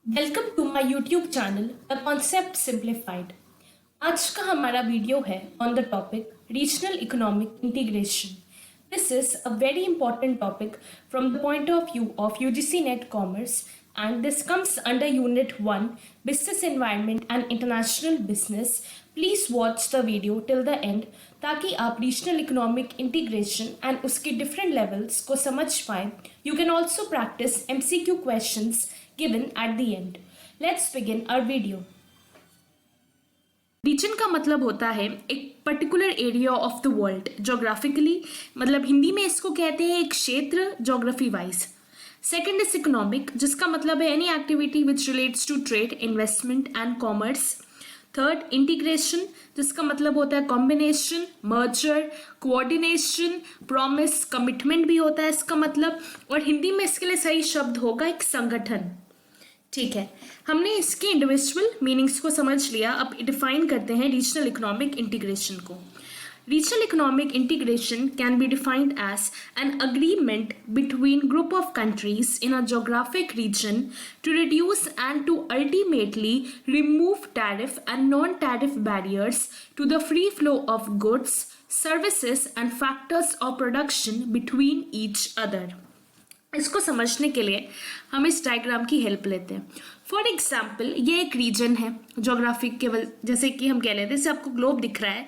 Welcome to my YouTube channel the concept simplified. आज का हमारा वीडियो है on the topic regional economic integration. This is a very important topic from the point of view of UGC NET commerce and this comes under unit 1 business environment and international business. Please watch the video till the end ताकि आप regional economic integration and उसके different levels को समझ पाएं. You can also practice MCQ questions given at the end. Let's begin our video. Region का मतलब होता है एक particular area of the world geographically, मतलब हिंदी में इसको कहते हैं एक क्षेत्र geography wise. Second is economic, जिसका मतलब है any activity which relates to trade, investment and commerce. Third integration, जिसका मतलब होता है combination, merger, coordination, promise, commitment भी होता है इसका मतलब, और हिंदी में इसके लिए सही शब्द होगा एक संगठन. ठीक है, हमने इसके इंडिविजुअल मीनिंग्स को समझ लिया. अब डिफाइन करते हैं रीजनल इकोनॉमिक इंटीग्रेशन को. Regional economic integration can be defined as an agreement between group of countries in a geographic region to reduce and to ultimately remove tariff and non-tariff barriers to the free flow of goods, services and factors of production between each other. इसको समझने के लिए हम इस diagram की help लेते हैं. For example, ये एक रीजन है जोग्राफिक केवल, जैसे कि हम कह लेते हैं, जैसे आपको ग्लोब दिख रहा है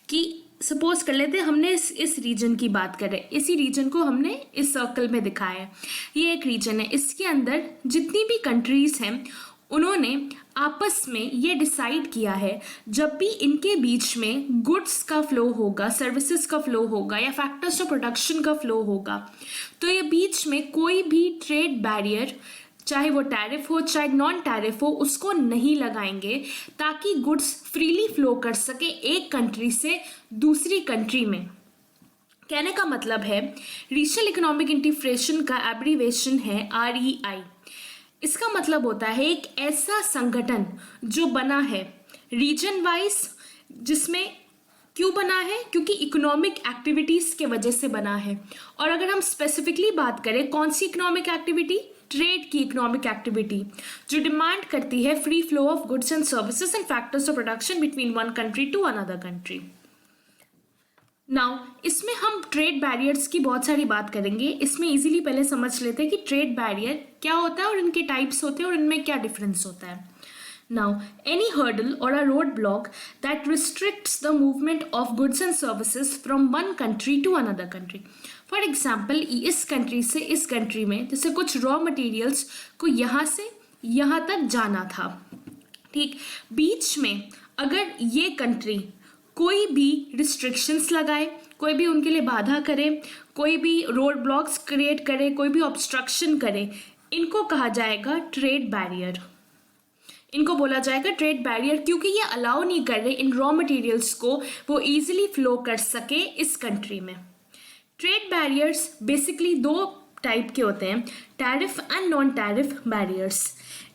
कि सपोज कर लेते हैं हमने इस रीजन की बात करें, इसी रीजन को हमने इस सर्कल में दिखाया है. ये एक रीजन है, इसके अंदर जितनी भी कंट्रीज हैं उन्होंने आपस में ये डिसाइड किया है जब भी इनके बीच में गुड्स का फ्लो होगा, सर्विसेज का फ्लो होगा या फैक्टर्स ऑफ प्रोडक्शन का फ्लो होगा, तो ये बीच में कोई भी ट्रेड बैरियर, चाहे वो टैरिफ हो चाहे नॉन टैरिफ हो, उसको नहीं लगाएंगे ताकि गुड्स फ्रीली फ्लो कर सके एक कंट्री से दूसरी कंट्री में. कहने का मतलब है रीजनल इकोनॉमिक इंटीग्रेशन का एब्रीवेशन है REI. इसका मतलब होता है एक ऐसा संगठन जो बना है रीजन वाइज, जिसमें क्यों बना है, क्योंकि इकोनॉमिक एक्टिविटीज के वजह से बना है. और अगर हम स्पेसिफिकली बात करें कौन सी इकोनॉमिक एक्टिविटी, ट्रेड की इकोनॉमिक एक्टिविटी जो डिमांड करती है free flow of goods and services and factors of production between one country to another country. Now इसमें हम ट्रेड बैरियर्स की बहुत सारी बात करेंगे. इसमें इजीली पहले समझ लेते हैं कि ट्रेड बैरियर क्या होता है और इनके टाइप्स होते हैं और इनमें क्या डिफरेंस होता है. Now, any hurdle or a roadblock that restricts the movement of goods and services from one country to another country. For example, इस कंट्री से इस कंट्री में जैसे कुछ रॉ मटेरियल्स को यहाँ से यहाँ तक जाना था, ठीक, बीच में अगर ये कंट्री कोई भी रिस्ट्रिक्शंस लगाए, कोई भी उनके लिए बाधा करे, कोई भी रोड ब्लॉक्स क्रिएट करे, कोई भी ऑब्स्ट्रक्शन करे, इनको कहा जाएगा ट्रेड बैरियर. इनको बोला जाएगा ट्रेड बैरियर, क्योंकि ये अलाउ नहीं कर रहे इन रॉ मटेरियल्स को वो इजीली फ्लो कर सके इस कंट्री में. ट्रेड बैरियर्स बेसिकली दो टाइप के होते हैं, tariff and non tariff barriers.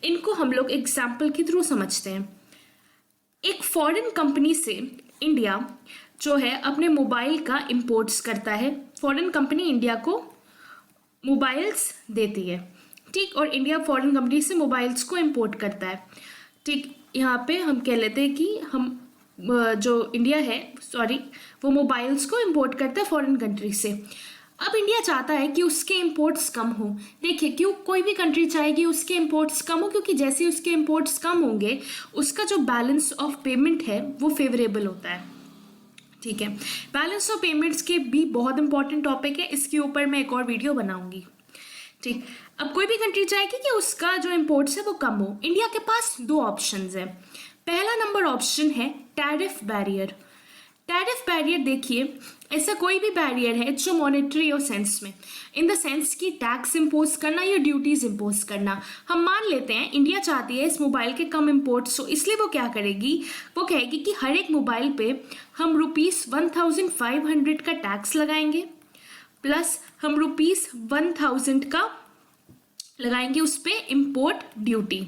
इनको हम लोग एग्जाम्पल के थ्रू समझते हैं. एक फॉरेन कंपनी से इंडिया जो है अपने मोबाइल का इंपोर्ट्स करता है. फॉरेन कंपनी इंडिया को मोबाइल्स देती है, ठीक, और इंडिया फॉरेन कंपनी से मोबाइल्स को इंपोर्ट करता है. ठीक, यहाँ पे हम कह लेते हैं कि हम जो इंडिया है, सॉरी, वो मोबाइल्स को इंपोर्ट करता है फॉरेन कंट्री से. अब इंडिया चाहता है कि उसके इंपोर्ट्स कम हो. देखिए, क्यों कोई भी कंट्री चाहेगी उसके इंपोर्ट्स कम हो, क्योंकि जैसे ही उसके इंपोर्ट्स कम होंगे उसका जो बैलेंस ऑफ पेमेंट है वो फेवरेबल होता है. ठीक है, बैलेंस ऑफ पेमेंट्स के भी बहुत इंपॉर्टेंट टॉपिक है, इसके ऊपर मैं एक और वीडियो बनाऊंगी. ठीक, अब कोई भी कंट्री चाहेगी कि उसका जो इंपोर्ट्स है वो कम हो. इंडिया के पास दो ऑप्शंस हैं. पहला नंबर ऑप्शन है टैरिफ बैरियर. टैरिफ बैरियर देखिए, ऐसा कोई भी बैरियर है जो मॉनेटरी और सेंस में, इन द सेंस की टैक्स इम्पोज करना या ड्यूटीज इम्पोज करना. हम मान लेते हैं इंडिया चाहती है इस मोबाइल के कम इम्पोर्ट्स हो, इसलिए वो क्या करेगी, वो कहेगी कि हर एक मोबाइल पे हम ₹1500 का टैक्स लगाएंगे, प्लस हम ₹1000 का लगाएंगे उस पर इम्पोर्ट ड्यूटी.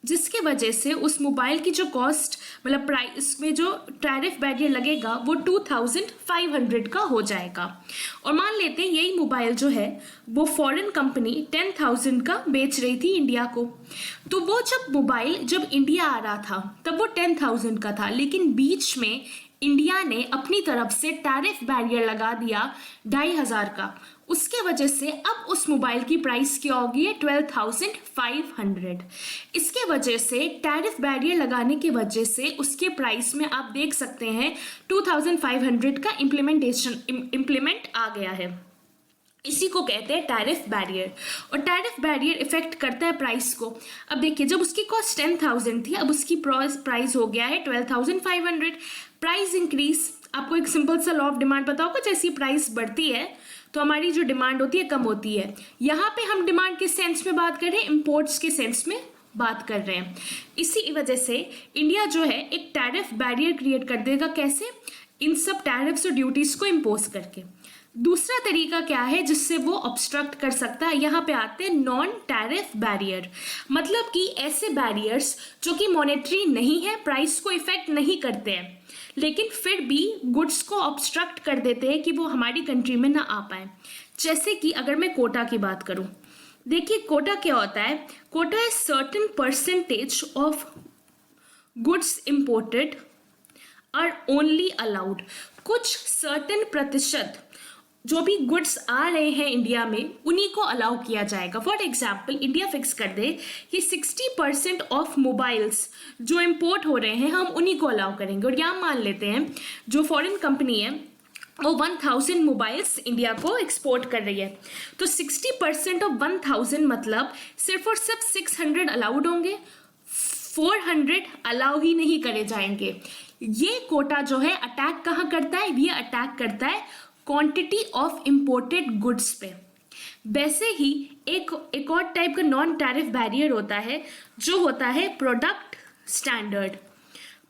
जिसके वजह से उस मोबाइल की जो कॉस्ट मतलब प्राइस में जो टैरिफ बैरियर लगेगा वो 2500 का हो जाएगा। और मान लेते हैं यही मोबाइल जो है वो फॉरेन कंपनी 10,000 का बेच रही थी इंडिया को, तो वो जब इंडिया आ रहा था तब वो 10,000 का था, लेकिन बीच में इंडिया ने अपनी तरफ से टैरिफ बैरियर लगा दिया 2,500 का। उसके वजह से अब उस मोबाइल की प्राइस क्या होगी है 12,500। इसके वजह से टैरिफ बैरियर लगाने की वजह से उसके प्राइस में आप देख सकते हैं 2,500 का इम्प्लीमेंट आ गया है। इसी को कहते हैं टैरिफ बैरियर। और टैरिफ बैरियर इफेक्ट करता है प्राइस को। अब देखिए जब उसकी कॉस्ट 10,000 थी अब उसकी प्राइस हो गया है 12,500। प्राइस इंक्रीज, आपको एक सिंपल सा लॉ ऑफ डिमांड पता होगा, जैसी प्राइस बढ़ती है तो हमारी जो डिमांड होती है कम होती है। यहाँ पे हम डिमांड किस सेंस में बात कर रहे हैं, इंपोर्ट्स के सेंस में बात कर रहे हैं। इसी वजह से इंडिया जो है एक टैरिफ बैरियर क्रिएट कर देगा। कैसे? इन सब टैरिफ्स और ड्यूटीज को इम्पोज करके। दूसरा तरीका क्या है जिससे वो ऑब्स्ट्रक्ट कर सकता है, यहाँ पे आते हैं नॉन टैरिफ बैरियर। मतलब कि ऐसे बैरियर्स जो कि मॉनेटरी नहीं है, प्राइस को इफेक्ट नहीं करते हैं, लेकिन फिर भी गुड्स को ऑब्स्ट्रक्ट कर देते हैं कि वो हमारी कंट्री में ना आ पाए। जैसे कि अगर मैं कोटा की बात करूं, देखिए कोटा क्या होता है, कोटा है certain percentage of goods imported are only allowed. कुछ सर्टेन प्रतिशत जो भी गुड्स आ रहे हैं इंडिया में उन्हीं को अलाउ किया जाएगा। फॉर एग्जाम्पल इंडिया फिक्स कर दे कि 60% ऑफ मोबाइल्स जो इंपोर्ट हो रहे हैं हम उन्हीं को अलाउ करेंगे। और यहाँ मान लेते हैं जो फॉरेन कंपनी है वो 1000 मोबाइल्स इंडिया को एक्सपोर्ट कर रही है, तो 60% ऑफ 1000 मतलब सिर्फ और सिर्फ 600 अलाउड होंगे, 400 अलाउ ही नहीं करे जाएंगे। ये कोटा जो है अटैक कहाँ करता है, ये अटैक करता है क्वांटिटी ऑफ इंपोर्टेड गुड्स पे। वैसे ही एक और टाइप का नॉन टैरिफ बैरियर होता है जो होता है प्रोडक्ट स्टैंडर्ड।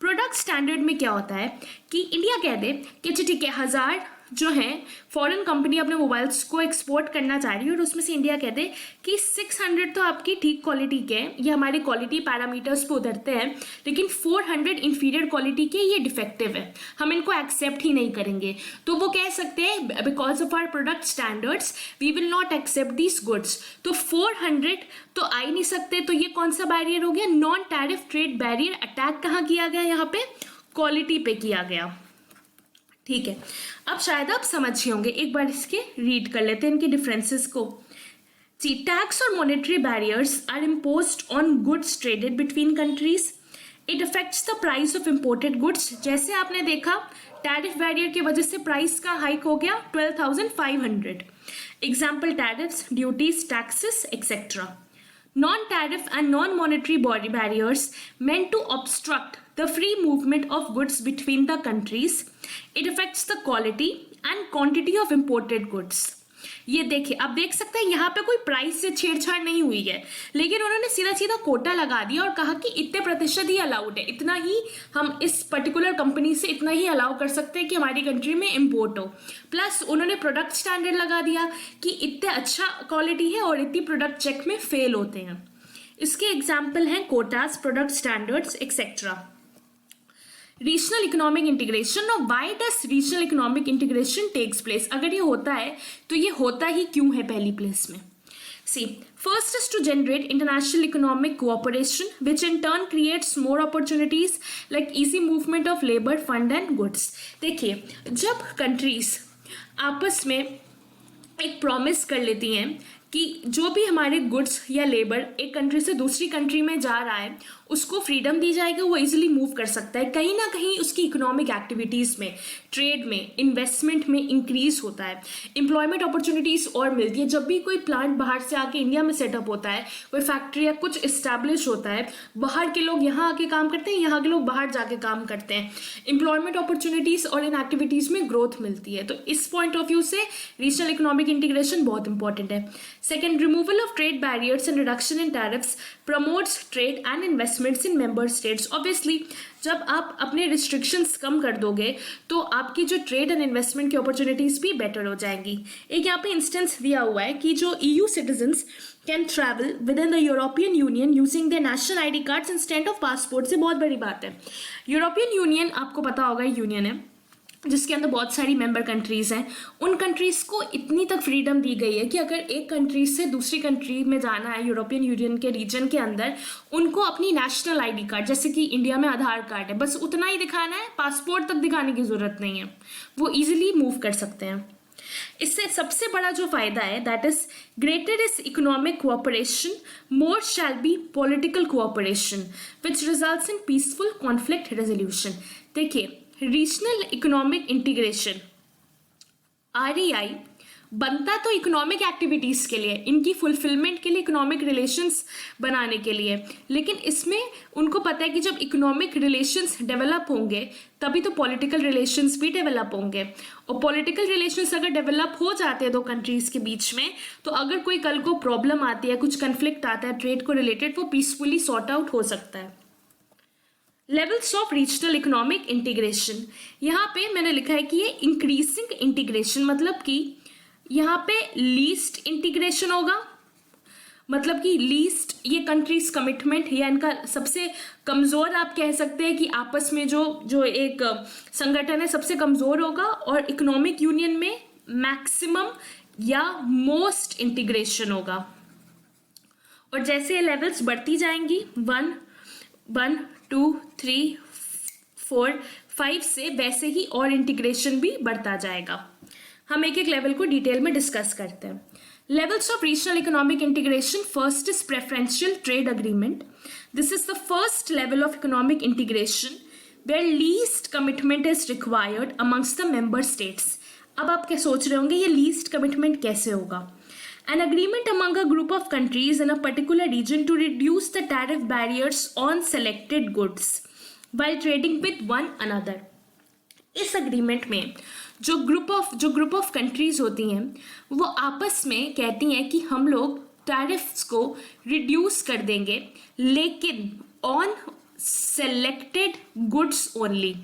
प्रोडक्ट स्टैंडर्ड में क्या होता है कि इंडिया कह दे कि अच्छा ठीक है 1000 जो है फॉरेन कंपनी अपने मोबाइल्स को एक्सपोर्ट करना चाह रही है और उसमें से इंडिया कहते हैं कि 600 तो आपकी ठीक क्वालिटी के हैं, ये हमारे क्वालिटी पैरामीटर्स पे उतरते हैं, लेकिन 400 इंफीरियर क्वालिटी के ये डिफेक्टिव है, हम इनको एक्सेप्ट ही नहीं करेंगे। तो वो कह सकते हैं because of our product standards we will not accept these goods. तो 400 तो आ ही नहीं सकते। तो ये कौन सा बैरियर हो गया, non tariff trade barrier. Attack कहाँ किया गया, यहाँ पे क्वालिटी पे किया गया। ठीक है, अब शायद आप समझ होंगे, एक बार इसके रीड कर लेते हैं इनके डिफरेंसेस को। जी, टैक्स और monetary barriers are imposed on goods traded between countries. It affects the price of imported goods. जैसे आपने देखा टैरिफ बैरियर की वजह से प्राइस का हाइक हो गया 12,500। Example tariffs, duties, taxes etcetera. Non-tariff and non-monetary body barriers meant to obstruct the free movement of goods between the countries. It affects the quality and quantity of imported goods. ये देखिए, आप देख सकते हैं यहाँ पे कोई प्राइस से छेड़छाड़ नहीं हुई है, लेकिन उन्होंने सीधा सीधा कोटा लगा दिया और कहा कि इतने प्रतिशत ही अलाउड है, इतना ही हम इस पर्टिकुलर कंपनी से इतना ही अलाउ कर सकते हैं कि हमारी कंट्री में इंपोर्ट हो। प्लस उन्होंने प्रोडक्ट स्टैंडर्ड लगा दिया कि इतने अच्छा क्वालिटी है और इतनी प्रोडक्ट चेक में फेल होते हैं। इसके एग्जाम्पल हैं quotas, product standards etcetera. Regional economic integration. और why does regional economic integration takes place? अगर ये होता है तो ये होता ही क्यों है पहली प्लेस में? See, first is to generate international economic cooperation which in turn creates more opportunities like easy movement of labour, fund and goods. देखिए, जब कंट्रीज आपस में एक प्रॉमिस कर लेती हैं कि जो भी हमारे गुड्स या लेबर एक कंट्री से दूसरी कंट्री में जा रहा है उसको फ्रीडम दी जाएगी, वो इजीली मूव कर सकता है, कहीं ना कहीं उसकी इकोनॉमिक एक्टिविटीज़ में, ट्रेड में, इन्वेस्टमेंट में इंक्रीज होता है, एम्प्लॉयमेंट अपॉर्चुनिटीज़ और मिलती है। जब भी कोई प्लांट बाहर से आके इंडिया में सेटअप होता है, कोई फैक्ट्री या कुछ इस्टेब्लिश होता है, बाहर के लोग यहाँ आके काम करते हैं, यहाँ के लोग बाहर जाके काम करते हैं, एम्प्लॉयमेंट अपॉर्चुनिटीज़ और इन एक्टिविटीज़ में ग्रोथ मिलती है। तो इस पॉइंट ऑफ व्यू से रीजनल इकोनॉमिक इंटीग्रेशन बहुत इंपॉर्टेंट है। Second, removal of trade barriers and reduction in tariffs promotes trade and investments in member states. Obviously जब आप अपने रिस्ट्रिक्शंस कम कर दोगे तो आपकी जो ट्रेड एंड इन्वेस्टमेंट की अपॉर्चुनिटीज़ भी बेटर हो जाएंगी। एक यहाँ पे इंस्टेंस दिया हुआ है कि जो EU citizens can travel with in the European union using the national ID cards instead of passport. से बहुत बड़ी बात है। यूरोपियन यूनियन आपको पता होगा यूनियन है जिसके अंदर बहुत सारी मेंबर कंट्रीज़ हैं। उन कंट्रीज़ को इतनी तक फ्रीडम दी गई है कि अगर एक कंट्री से दूसरी कंट्री में जाना है यूरोपियन यूनियन के रीजन के अंदर, उनको अपनी नेशनल ID कार्ड, जैसे कि इंडिया में आधार कार्ड है, बस उतना ही दिखाना है, पासपोर्ट तक दिखाने की ज़रूरत नहीं है, वो ईजिली मूव कर सकते हैं। इससे सबसे बड़ा जो फायदा है that is greater is economic cooperation, more shall be political cooperation which results in peaceful conflict resolution. देखिए, रीजनल इकोनॉमिक इंटीग्रेशन REI बनता तो इकोनॉमिक एक्टिविटीज़ के लिए, इनकी फुलफिलमेंट के लिए, इकोनॉमिक रिलेशंस बनाने के लिए, लेकिन इसमें उनको पता है कि जब इकोनॉमिक रिलेशंस डेवलप होंगे तभी तो पॉलिटिकल रिलेशंस भी डेवलप होंगे, और पॉलिटिकल रिलेशंस अगर डेवलप हो जाते हैं दो कंट्रीज़ के बीच में, तो अगर कोई कल को प्रॉब्लम आती है, कुछ कन्फ्लिक्ट आता है ट्रेड को रिलेटेड, वो पीसफुली सॉर्ट आउट हो सकता है। Levels of regional economic integration, यहाँ पे मैंने लिखा है कि ये इंक्रीजिंग इंटीग्रेशन, मतलब कि यहाँ पे लीस्ट इंटीग्रेशन होगा, मतलब कि लीस्ट ये कंट्रीज कमिटमेंट या इनका सबसे कमज़ोर आप कह सकते हैं कि आपस में जो एक संगठन है सबसे कमज़ोर होगा, और इकोनॉमिक यूनियन में मैक्सिमम या मोस्ट इंटीग्रेशन होगा। और जैसे ये लेवल्स बढ़ती जाएंगी 1, 2, 3, 4, 5 से, वैसे ही और इंटीग्रेशन भी बढ़ता जाएगा। हम एक एक लेवल को डिटेल में डिस्कस करते हैं। Levels of regional economic integration, first is preferential trade agreement. This is the first level of economic integration where least commitment is required amongst the member states. अब आप क्या सोच रहे होंगे ये लीस्ट कमिटमेंट कैसे होगा? An agreement among a group of countries in a particular region to reduce the tariff barriers on selected goods while trading with one another. इस agreement में जो ग्रुप ऑफ कंट्रीज होती हैं वो आपस में कहती हैं कि हम लोग टैरिफ्स को रिड्यूस कर देंगे, लेकिन ऑन सेलेक्टेड गुड्स ओनली,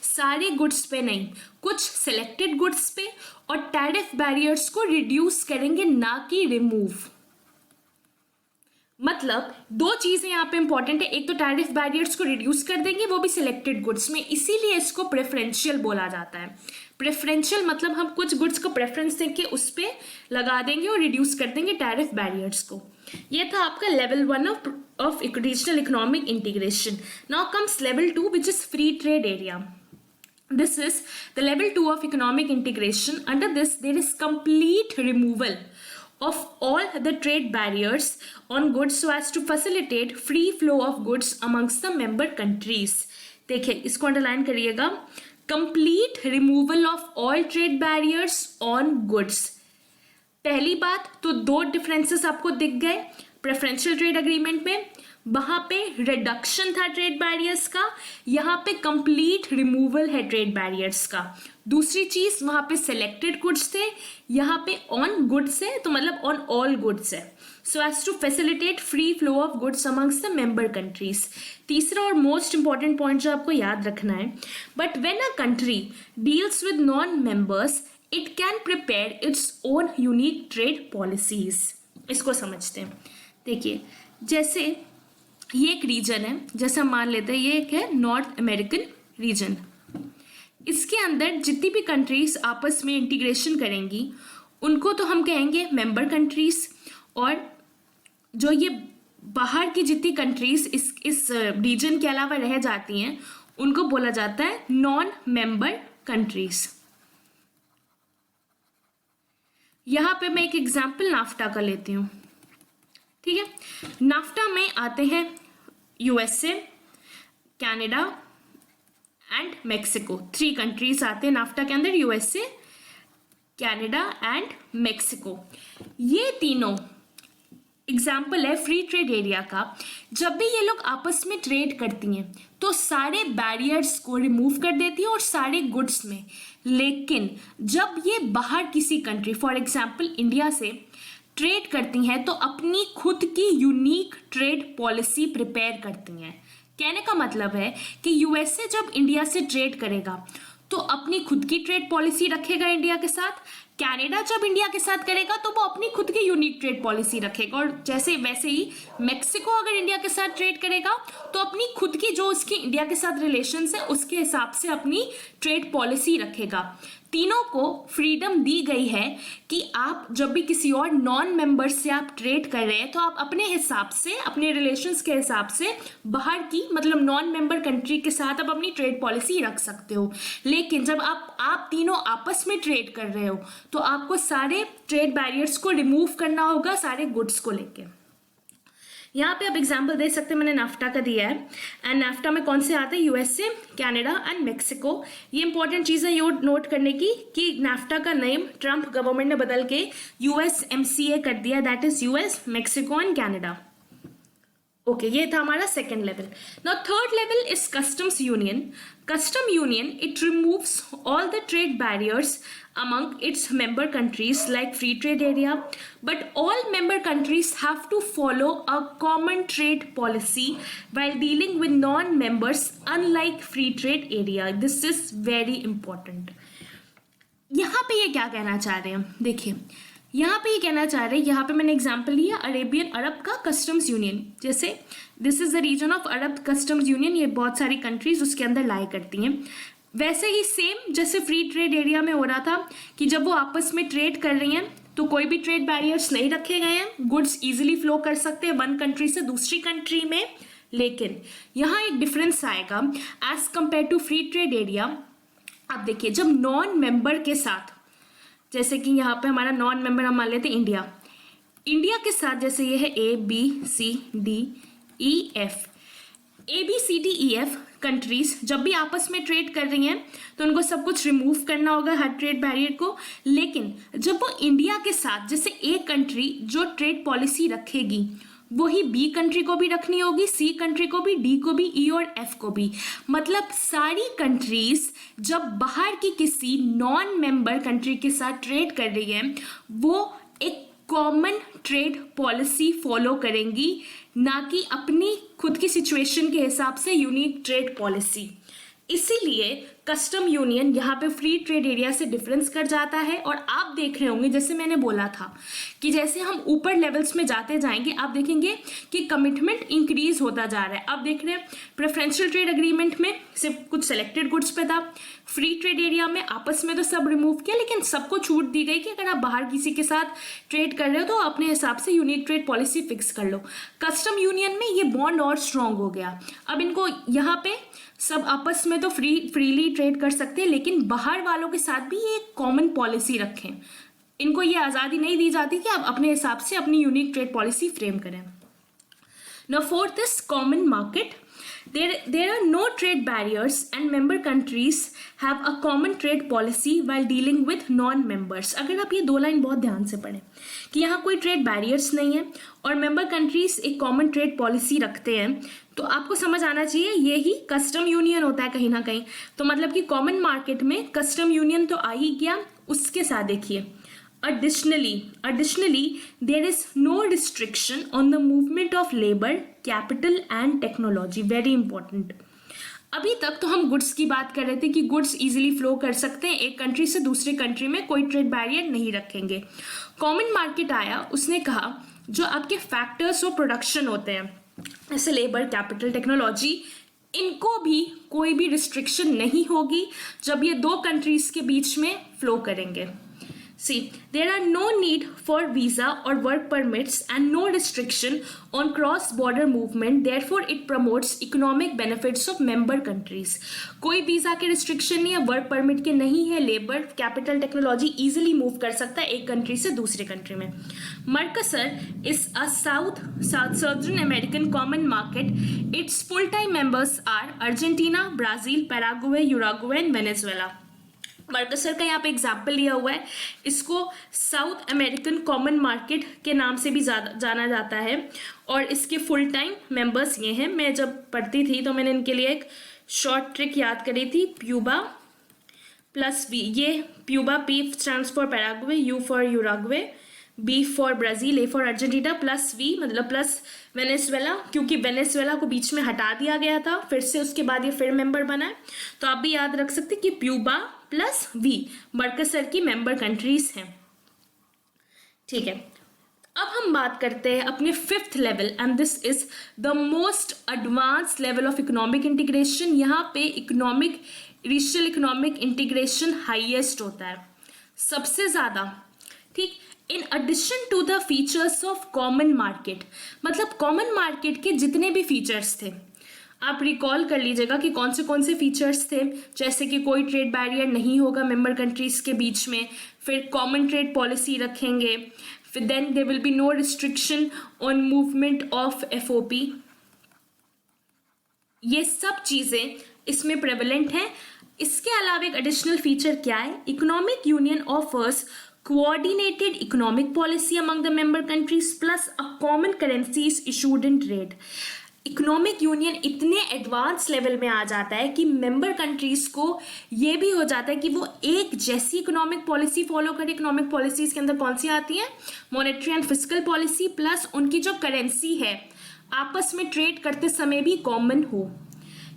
सारे गुड्स पे नहीं, कुछ सेलेक्टेड गुड्स पे, और टैरिफ बैरियर्स को रिड्यूस करेंगे, ना कि रिमूव। मतलब दो चीज़ें यहाँ पे इंपॉर्टेंट है, एक तो टैरिफ बैरियर्स को रिड्यूस कर देंगे, वो भी सिलेक्टेड गुड्स में, इसीलिए इसको प्रेफरेंशियल बोला जाता है। प्रेफरेंशियल मतलब हम कुछ गुड्स को प्रेफरेंस देके उस पर लगा देंगे और रिड्यूस कर देंगे टैरिफ बैरियर्स को। ये था आपका level 1 of regional economic integration. Now comes level 2 which is free trade area. This is the level 2 of economic integration. Under this, there is complete removal of all the trade barriers on goods so as to facilitate free flow of goods amongst the member countries. देखिए इसको underline करिएगा, complete removal of all trade barriers on goods. पहली बात तो दो differences आपको दिख गए प्रेफरेंशियल ट्रेड अग्रीमेंट में, वहां पे रिडक्शन था ट्रेड बैरियर्स का, यहाँ पे कंप्लीट रिमूवल है ट्रेड बैरियर्स का। दूसरी चीज वहां पे सिलेक्टेड गुड्स थे, यहाँ पे ऑन गुड्स है, तो मतलब ऑन ऑल गुड्स है, so as to facilitate free flow of goods amongst the member countries. तीसरा और मोस्ट इंपॉर्टेंट पॉइंट जो आपको याद रखना है, but when a country deals with non members it can prepare its own unique trade policies. इसको समझते हैं। देखिए जैसे ये एक रीजन है, जैसे हम मान लेते हैं ये एक है नॉर्थ अमेरिकन रीजन, इसके अंदर जितनी भी कंट्रीज आपस में इंटीग्रेशन करेंगी उनको तो हम कहेंगे मेंबर कंट्रीज, और जो ये बाहर की जितनी कंट्रीज इस रीजन के अलावा रह जाती हैं उनको बोला जाता है नॉन मेंबर कंट्रीज। यहाँ पे मैं एक एग्जाम्पल नाफ्टा का लेती हूँ, ठीक है। नाफ्टा में आते हैं USA, Canada and Mexico, 3 countries आते हैं नाफ्टा के अंदर, USA, कनाडा एंड मेक्सिको। ये तीनों एग्जाम्पल है फ्री ट्रेड एरिया का। जब भी ये लोग आपस में ट्रेड करती हैं तो सारे बैरियर्स को रिमूव कर देती हैं और सारे गुड्स में, लेकिन जब ये बाहर किसी कंट्री फॉर एग्जाम्पल इंडिया से ट्रेड करती हैं तो अपनी खुद की यूनिक ट्रेड पॉलिसी प्रिपेयर करती हैं। कहने का मतलब है कि USA जब इंडिया से ट्रेड करेगा तो अपनी खुद की ट्रेड पॉलिसी रखेगा इंडिया के साथ, कनाडा जब इंडिया के साथ करेगा तो वो अपनी खुद की यूनिक ट्रेड पॉलिसी रखेगा, और जैसे वैसे ही मेक्सिको अगर इंडिया के साथ ट्रेड करेगा तो अपनी खुद की जो उसकी इंडिया के साथ रिलेशंस है उसके हिसाब से अपनी ट्रेड पॉलिसी रखेगा। तीनों को फ्रीडम दी गई है कि आप जब भी किसी और नॉन मेंबर से आप ट्रेड कर रहे हैं तो आप अपने हिसाब से, अपने रिलेशंस के हिसाब से बाहर की मतलब नॉन मेंबर कंट्री के साथ आप अपनी ट्रेड पॉलिसी रख सकते हो। लेकिन जब आप तीनों आपस में ट्रेड कर रहे हो तो आपको सारे ट्रेड बैरियर्स को रिमूव करना होगा सारे गुड्स को लेके। यहाँ पे आप एग्जाम्पल दे सकते हैं, मैंने नाफ्टा का दिया है, एंड नाफ्टा में कौन से आते हैं, यूएसए, कनाडा एंड मेक्सिको। ये इंपॉर्टेंट चीज़ है नोट करने की कि नाफ्टा का नेम ट्रम्प गवर्नमेंट ने बदल के USMCA कर दिया, that is US, Mexico and Canada. Okay, ये था हमारा second level. Now third level is customs union. Custom union it removes all the trade barriers among its member countries like free trade area, but all member countries have to follow a common trade policy while dealing with non-members, unlike free trade area. This is very important. यहाँ पे ये क्या कहना चाह रहे हैं, देखिए यहाँ पे ये कहना चाह रहे हैं, यहाँ पे मैंने एग्जाम्पल लिया अरेबियन अरब का कस्टम्स यूनियन, जैसे this is the region of Arab customs union, ये बहुत सारी कंट्रीज उसके अंदर लाई करती हैं। वैसे ही सेम जैसे फ्री ट्रेड एरिया में हो रहा था कि जब वो आपस में ट्रेड कर रही हैं तो कोई भी ट्रेड बैरियर्स नहीं रखे गए हैं, गुड्स इजीली फ्लो कर सकते हैं वन कंट्री से दूसरी कंट्री में। लेकिन यहाँ एक डिफरेंस आएगा as compared to free trade area. आप देखिए जब नॉन मेंबर के साथ, जैसे कि यहाँ पे हमारा नॉन मेंबर हम मान लेते हैं इंडिया के साथ, जैसे ये है ABCDEF कंट्रीज जब भी आपस में ट्रेड कर रही हैं तो उनको सब कुछ रिमूव करना होगा हर ट्रेड बैरियर को। लेकिन जब वो इंडिया के साथ, जैसे ए कंट्री जो ट्रेड पॉलिसी रखेगी वही बी कंट्री को भी रखनी होगी, सी कंट्री को भी, डी को भी, ई और एफ को भी। मतलब सारी कंट्रीज जब बाहर की किसी नॉन मेंबर कंट्री के साथ ट्रेड कर रही है वो एक कॉमन ट्रेड पॉलिसी फॉलो करेंगी, ना कि अपनी खुद की सिचुएशन के हिसाब से यूनिक ट्रेड पॉलिसी। इसीलिए कस्टम यूनियन यहाँ पे फ्री ट्रेड एरिया से डिफरेंस कर जाता है। और आप देख रहे होंगे जैसे मैंने बोला था कि जैसे हम ऊपर लेवल्स में जाते जाएंगे आप देखेंगे कि कमिटमेंट इंक्रीज होता जा रहा है। आप देख रहे हैं प्रेफरेंशियल ट्रेड एग्रीमेंट में सिर्फ कुछ सेलेक्टेड गुड्स पे था, फ्री ट्रेड एरिया में आपस में तो सब रिमूव किया, लेकिन सबको छूट दी गई कि अगर आप बाहर किसी के साथ ट्रेड कर रहे हो तो अपने हिसाब से यूनिक ट्रेड पॉलिसी फिक्स कर लो। कस्टम यूनियन में ये बॉन्ड और स्ट्रांग हो गया। अब इनको यहाँ पे सब आपस में तो फ्रीली ट्रेड कर सकते हैं, लेकिन बाहर वालों के साथ भी ये एक कॉमन पॉलिसी रखें। इनको ये आज़ादी नहीं दी जाती कि आप अपने हिसाब से अपनी यूनिक ट्रेड पॉलिसी फ्रेम करें। Now fourth is common market. There are no trade barriers and member countries have a common trade policy while dealing with non-members. अगर आप ये दो लाइन बहुत ध्यान से पढ़ें कि यहाँ कोई ट्रेड बैरियर्स नहीं है और मेंबर कंट्रीज एक कॉमन ट्रेड पॉलिसी रखते हैं, तो आपको समझ आना चाहिए यही कस्टम यूनियन होता है कहीं ना कहीं। तो मतलब कि कॉमन मार्केट में कस्टम यूनियन तो आ ही गया, उसके साथ देखिए Additionally, there is no restriction on the movement of labor, capital and technology. Very important. अभी तक तो हम गुड्स की बात कर रहे थे कि गुड्स इजीली फ्लो कर सकते हैं एक कंट्री से दूसरी कंट्री में, कोई ट्रेड बैरियर नहीं रखेंगे। कॉमन मार्केट आया, उसने कहा जो आपके फैक्टर्स ऑफ प्रोडक्शन होते हैं जैसे लेबर, कैपिटल, टेक्नोलॉजी, इनको भी कोई भी रिस्ट्रिक्शन नहीं होगी जब ये दो कंट्रीज के बीच में फ्लो करेंगे। See, there are no need for visa or work permits and no restriction on cross-border movement. Therefore, it promotes economic benefits of member countries. कोई वीज़ा के रिस्ट्रिक्शन नहीं है, वर्क परमिट के नहीं है, labour, capital, technology easily move कर सकता है एक कंट्री से दूसरी कंट्री में। मर्कसर is a southern American common market. Its full-time members are Argentina, Brazil, Paraguay, Uruguay and Venezuela. मर्कसर का यहाँ पे एग्जाम्पल लिया हुआ है, इसको साउथ अमेरिकन कॉमन मार्केट के नाम से भी जाना जाता है और इसके फुल टाइम मेंबर्स ये हैं। मैं जब पढ़ती थी तो मैंने इनके लिए एक शॉर्ट ट्रिक याद करी थी, प्यूबा प्लस वी। ये PUBA, P stands for Paraguay, U for Uruguay, B for Brazil, A for Argentina, plus V मतलब प्लस वेनेजुएला, क्योंकि वेनेजुएला को बीच में हटा दिया गया था फिर से, उसके बाद ये फिर मेंबर बना है। तो आप भी याद रख सकते कि प्यूबा प्लस वी मर्कसर की मेंबर कंट्रीज हैं। ठीक है, अब हम बात करते हैं अपने fifth level, and this is the most advance level of economic integration. यहाँ पे economic regional economic integration highest होता है, सबसे ज़्यादा। ठीक, in addition to the features of common market, मतलब कॉमन मार्केट के जितने भी फीचर्स थे, आप रिकॉल कर लीजिएगा कि कौन से फीचर्स थे, जैसे कि कोई ट्रेड बैरियर नहीं होगा मेंबर कंट्रीज के बीच में, फिर कॉमन ट्रेड पॉलिसी रखेंगे, फिर then there will be no restriction on movement of FOP. ये सब चीज़ें इसमें प्रेवलेंट हैं। इसके अलावा एक एडिशनल फीचर क्या है, economic union offers coordinated economic policy among the member countries plus a common currency is issued in trade। Economic union इतने एडवांस लेवल में आ जाता है कि मेंबर कंट्रीज को ये भी हो जाता है कि वो एक जैसी इकोनॉमिक पॉलिसी फॉलो करे। इकोनॉमिक पॉलिसीज के अंदर कौन सी आती है, monetary and fiscal policy, plus उनकी जो करेंसी है आपस में ट्रेड करते समय भी कॉमन हो।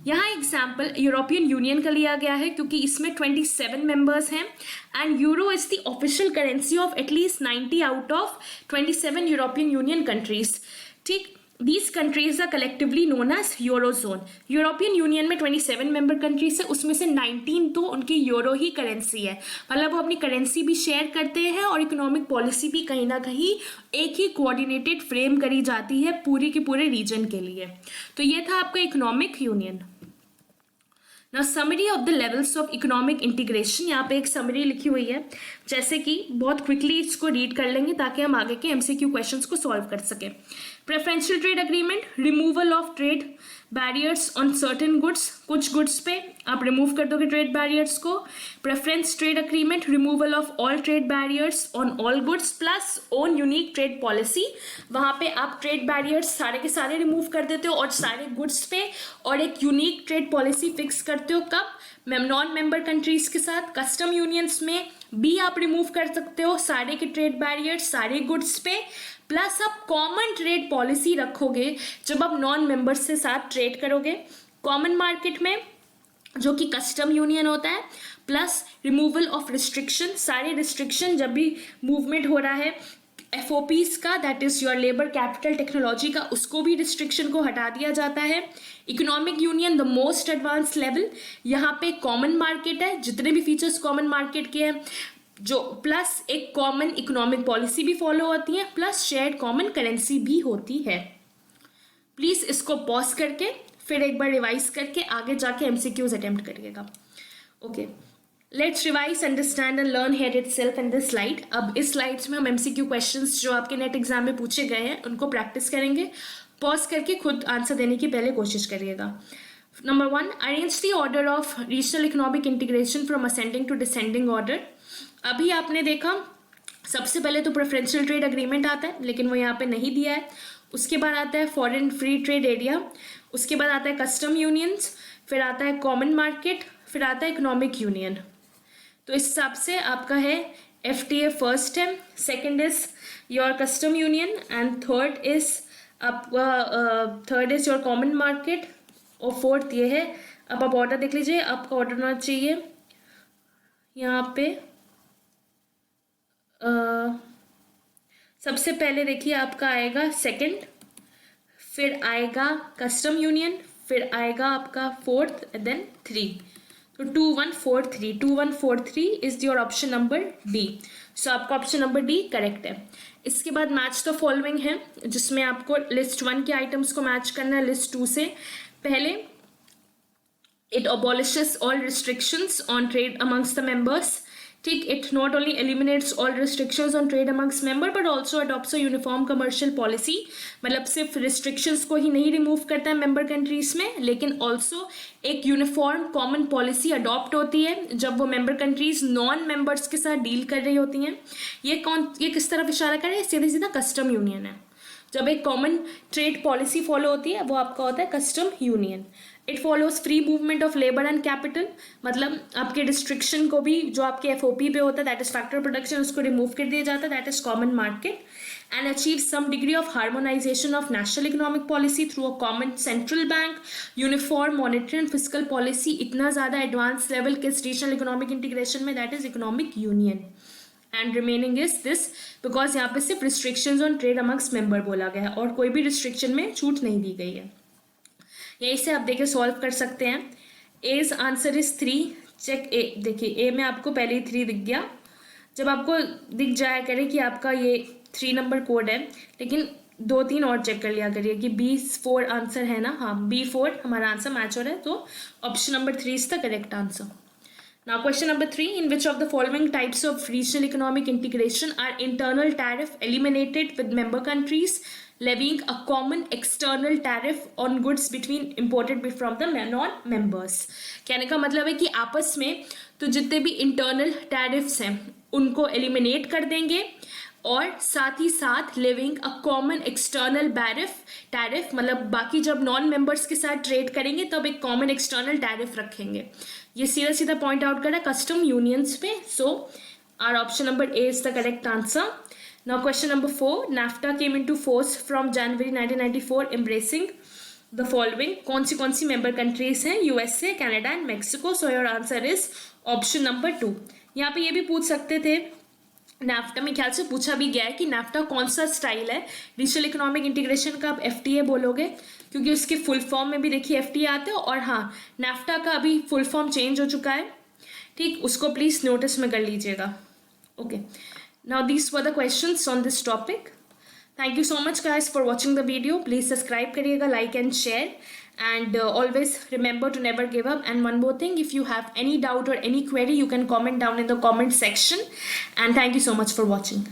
यहाँ एग्जाम्पल यूरोपियन यूनियन का लिया गया है क्योंकि इसमें 27 मेंबर्स हैं and euro is the official currency of at least 90 out of 27 European Union countries. ठीक, these countries are collectively known as eurozone. European Union में 27 मेंबर कंट्रीज है, उसमें से 19 तो उनकी यूरो ही करेंसी है, मतलब वो अपनी करेंसी भी शेयर करते हैं और इकोनॉमिक पॉलिसी भी कहीं ना कहीं एक ही कोऑर्डिनेटेड फ्रेम करी जाती है पूरी के पूरे रीजन के लिए। तो ये था आपका economic union. Now summary of the levels of economic integration, यहाँ पे एक समरी लिखी हुई है, जैसे कि बहुत क्विकली इसको रीड कर लेंगे ताकि हम आगे के एमसीक्यू क्वेश्चंस को सॉल्व कर सकें। Preferential trade agreement, removal of trade barriers on certain goods, कुछ गुड्स पे आप रिमूव कर दोगे ट्रेड बैरियर्स को। Preference trade agreement, removal of all trade barriers on all goods plus own unique trade policy, वहाँ पे आप ट्रेड बैरियर्स सारे के सारे रिमूव कर देते हो और सारे गुड्स पे और एक यूनिक ट्रेड पॉलिसी फिक्स करते हो। कब, नॉन मेंबर कंट्रीज के साथ। कस्टम यूनियंस में भी आप रिमूव कर सकते हो सारे के ट्रेड बैरियर्स सारे गुड्स पे, प्लस आप कॉमन ट्रेड पॉलिसी रखोगे जब आप नॉन मेंबर्स के साथ ट्रेड करोगे कॉमन मार्केट में, जो कि कस्टम यूनियन होता है, प्लस रिमूवल ऑफ रिस्ट्रिक्शन, सारे रिस्ट्रिक्शन जब भी मूवमेंट हो रहा है एफओपीज का, that is your labour capital technology का, उसको भी रिस्ट्रिक्शन को हटा दिया जाता है। Economic union the most advance level, यहाँ पे कॉमन मार्केट है, जितने भी फीचर्स कॉमन मार्केट के हैं, जो प्लस एक कॉमन इकोनॉमिक पॉलिसी भी फॉलो होती है, प्लस शेयर्ड कॉमन करेंसी भी होती है। प्लीज इसको पॉज करके फिर एक बार रिवाइज करके आगे जाके एमसीक्यूज अटेम्प्ट करिएगा। Okay, let's revise, understand and learn here itself in this slide. अब इस स्लाइड्स में हम एमसीक्यू क्वेश्चंस जो आपके नेट एग्जाम में पूछे गए हैं उनको प्रैक्टिस करेंगे। पॉज करके खुद आंसर देने की पहले कोशिश करिएगा। Number 1, arrange the order of regional economic integration from ascending to descending order. अभी आपने देखा सबसे पहले तो प्रेफरेंशियल ट्रेड अग्रीमेंट आता है, लेकिन वो यहाँ पे नहीं दिया है। उसके बाद आता है फॉरेन फ्री ट्रेड एरिया, उसके बाद आता है कस्टम यूनियंस, फिर आता है कॉमन मार्केट, फिर आता है इकोनॉमिक यूनियन। तो इस हिसाब से आपका है एफटीए फर्स्ट है, second is your custom union and third is your common market और फोर्थ ये है। अब आप ऑर्डर देख लीजिए, आपका ऑर्डर होना चाहिए यहाँ पे सबसे पहले देखिए आपका आएगा सेकंड, फिर आएगा कस्टम यूनियन, फिर आएगा आपका फोर्थ एंड देन 3। तो 2 1 4 3 2 1 4 3 is your option number D. सो आपका ऑप्शन नंबर डी करेक्ट है। इसके बाद मैच द फॉलोइंग है, जिसमें आपको लिस्ट 1 के आइटम्स को मैच करना है लिस्ट 2 से। पहले, it abolishes all restrictions on trade amongst the members। ठीक, it not only eliminates all restrictions on trade amongst member but also adopts a uniform commercial policy. मतलब सिर्फ रिस्ट्रिक्शंस को ही नहीं रिमूव करता है मेंबर कंट्रीज में, लेकिन ऑल्सो एक यूनिफॉर्म कॉमन पॉलिसी अडॉप्ट होती है जब वो मेंबर कंट्रीज नॉन मेंबर्स के साथ डील कर रही होती हैं। ये किस तरफ इशारा कर रहे हैं, सीधा सीधा कस्टम यूनियन है। जब एक कॉमन ट्रेड पॉलिसी फॉलो होती है वो आपका होता है custom union. It follows free movement of labour and capital, मतलब आपके रिस्ट्रिक्शन को भी जो आपके एफओपी पे होता है दैट इज फैक्टर प्रोडक्शन, उसको रिमूव कर दिया जाता है, that is common market. and achieve some degree of harmonization of national economic policy through a common central bank, uniform monetary and fiscal policy. इतना ज़्यादा advanced level किस regional economic integration में, that is economic union. And remaining is this, because यहाँ पे सिर्फ restrictions on trade amongst member बोला गया है और कोई भी restriction में छूट नहीं दी गई है. यहीं से आप देखिए सॉल्व कर सकते हैं. As answer is 3. Check A, देखिए ए में आपको पहले ही 3 दिख गया. जब आपको दिख जाया करे कि आपका ये 3 नंबर कोड है, लेकिन 2-3 और चेक कर लिया करिए कि B4 आंसर है ना. हाँ, B4 हमारा आंसर मैच हो रहा है, तो option number 3 is the correct answer. Now question number 3, in which of the following types of regional economic integration are internal tariff eliminated with member countries levying a common external tariff on goods between imported from the non-members? कहने का मतलब है कि आपस में तो जितने भी internal tariffs हैं उनको eliminate कर देंगे और साथ ही साथ living a common external tariff मतलब बाकी जब नॉन मेंबर्स के साथ ट्रेड करेंगे तब एक कॉमन एक्सटर्नल टैरिफ रखेंगे. ये सीधा सीधा पॉइंट आउट करा कस्टम यूनियंस पे. So our option number A is the correct answer. Now question number 4, NAFTA came into force from January 1994 embracing the following. कौन सी मेंबर कंट्रीज हैं? USA, Canada and Mexico. So your answer is option number 2. यहाँ पे ये भी पूछ सकते थे, NAFTA में ख्याल से पूछा भी गया है कि NAFTA कौन सा स्टाइल है रीजनल इकोनॉमिक इंटीग्रेशन का. आप FTA बोलोगे क्योंकि उसके फुल फॉर्म में भी देखिए FTA आते हो. और हाँ, NAFTA का अभी फुल फॉर्म चेंज हो चुका है, ठीक, उसको प्लीज़ नोटिस में कर लीजिएगा. Okay, now these were the questions on this topic. Thank you so much guys for watching the video. Please subscribe करिएगा, like and share. And always remember to never give up. And one more thing, if you have any doubt or any query, you can comment down in the comment section. And thank you so much for watching.